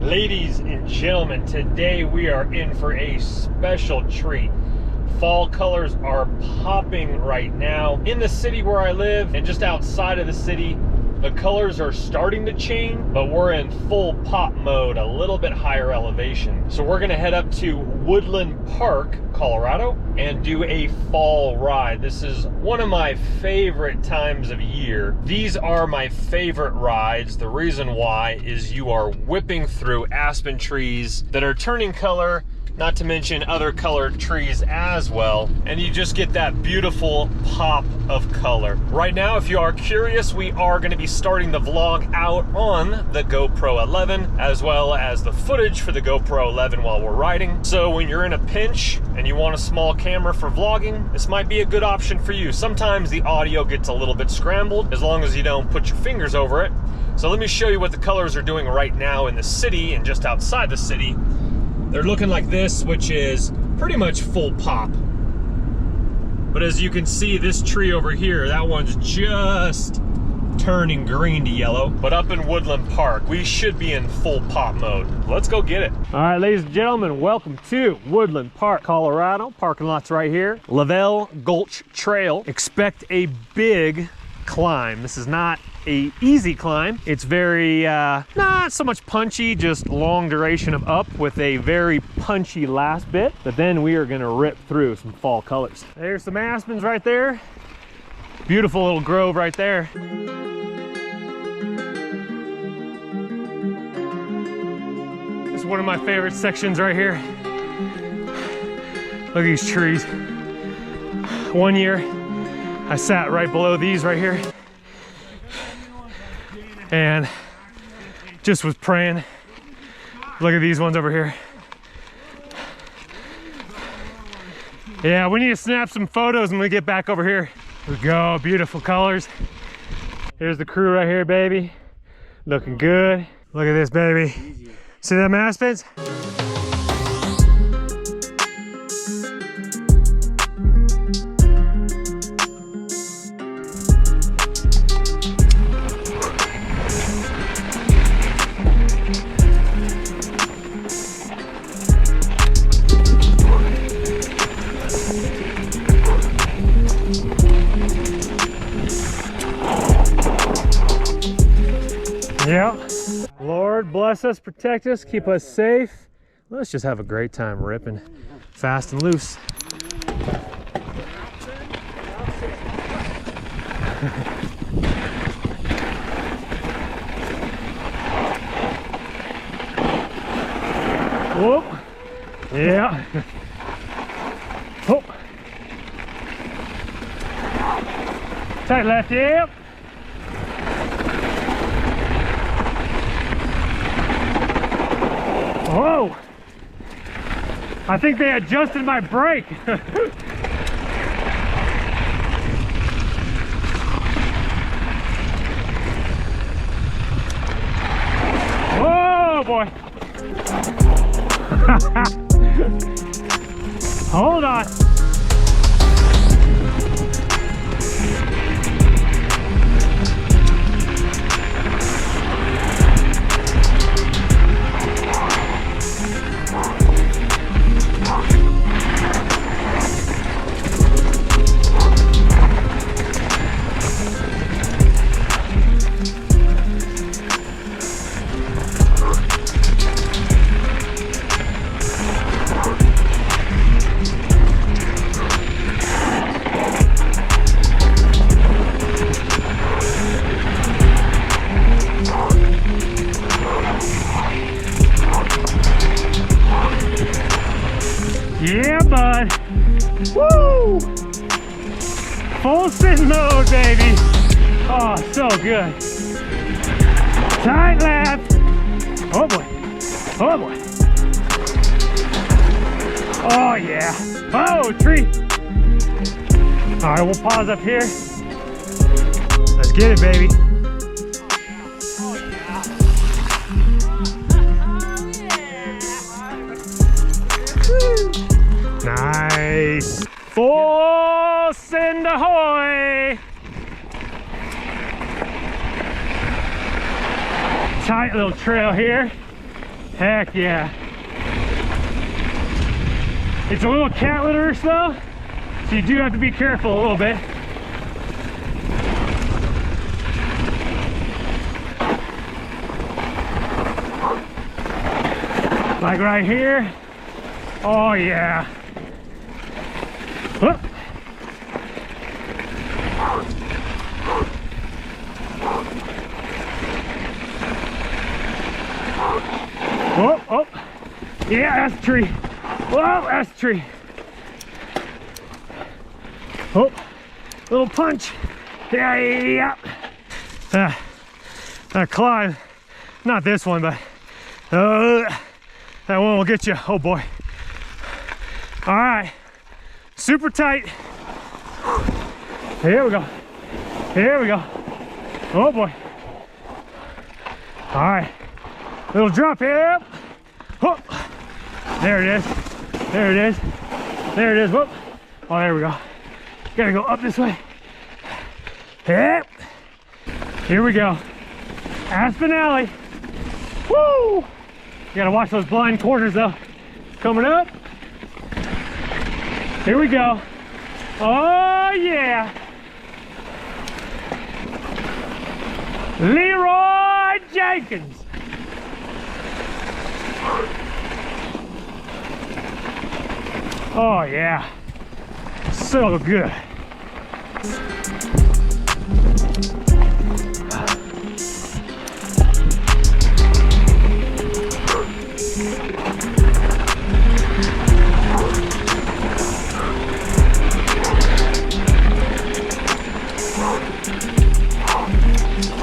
Ladies and gentlemen, today we are in for a special treat. Fall colors are popping right now in the city where I live, and just outside of the city the colors are starting to change, but we're in full pop mode, a little bit higher elevation. So we're gonna head up to Woodland Park, Colorado, and do a fall ride. This is one of my favorite times of year. These are my favorite rides. The reason why is you are whipping through aspen trees that are turning color, not to mention other colored trees as well, and you just get that beautiful pop of color. Right now, if you are curious, we are going to be starting the vlog out on the GoPro 11, as well as the footage for the GoPro 11 while we're riding. So when you're in a pinch and you want a small camera for vlogging, this might be a good option for you. Sometimes the audio gets a little bit scrambled, as long as you don't put your fingers over it. So let me show you what the colors are doing right now in the city and just outside the city. They're looking like this, which is pretty much full pop. But as you can see, this tree over here, that one's just turning green to yellow. But up in Woodland Park, we should be in full pop mode. Let's go get it. All right, ladies and gentlemen, welcome to Woodland Park, Colorado. Parking lot's right here. Lavelle Gulch Trail. Expect a big climb. This is not a easy climb. It's very not so much punchy, just long duration of up with a very punchy last bit, but then we are gonna rip through some fall colors. There's some aspens right there. Beautiful little grove right there. This is one of my favorite sections right here. Look at these trees. One year I sat right below these right here and just was praying. Look at these ones over here. Yeah, we need to snap some photos when we get back over here. Here we go, beautiful colors. Here's the crew right here, baby. Looking good. Look at this, baby. See them aspens? Yeah. Lord bless us, protect us, keep us safe. Let's just have a great time ripping fast and loose. Whoop. Yeah. Oh. Tight left, yep. Whoa! I think they adjusted my brake. Whoa, boy! Hold on. Yeah, bud. Woo! Full sit mode, baby. Oh, so good. Tight left. Oh boy. Oh boy. Oh yeah. Oh, tree. All right, we'll pause up here. Let's get it, baby. Nice. Full send ahoy. Tight little trail here. Heck yeah. It's a little cat litter though, so you do have to be careful a little bit. Like right here. Oh yeah. Whoop. Oh, oh. Yeah, that's a tree. Whoa, that's a tree. Oh, little punch. Yeah, yeah, yeah. Climb. Not this one, but that one will get you. Oh boy. All right. Super tight. Here we go. Here we go. Oh boy. All right. Little drop here. Whoop. There it is. There it is. There it is. Whoop. Oh, there we go. Gotta go up this way. Yep. Here we go. Aspen Alley. Woo! You gotta watch those blind corners though. Coming up. Here we go. Oh yeah. Leroy Jenkins. Oh yeah. So good.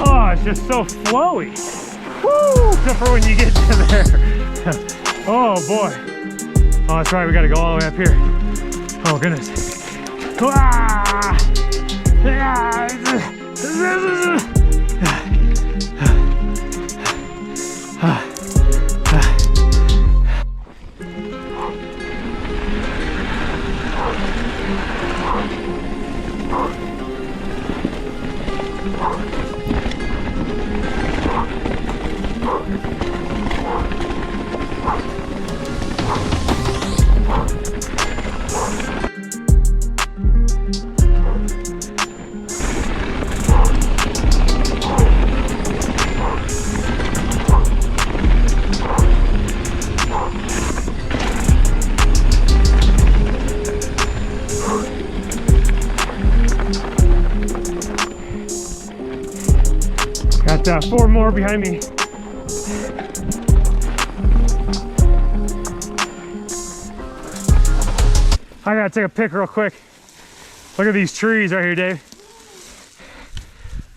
Oh, it's just so flowy. Woo! Except for when you get to there. Oh boy. Oh, that's right, we gotta go all the way up here. Oh goodness. Ah! Got 4 more behind me. I gotta take a pic real quick. Look at these trees right here, Dave.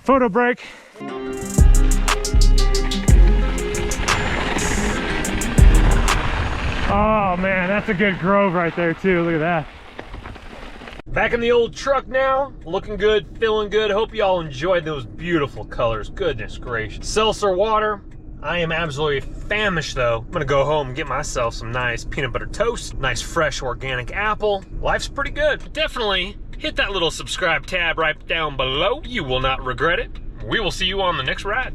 Photo break. Oh man, that's a good grove right there too. Look at that. Back in the old truck now, looking good, feeling good. Hope y'all enjoyed those beautiful colors. Goodness gracious. Seltzer water. I am absolutely famished though. I'm gonna go home and get myself some nice peanut butter toast, nice fresh organic apple. Life's pretty good. Definitely hit that little subscribe tab right down below. You will not regret it. We will see you on the next ride.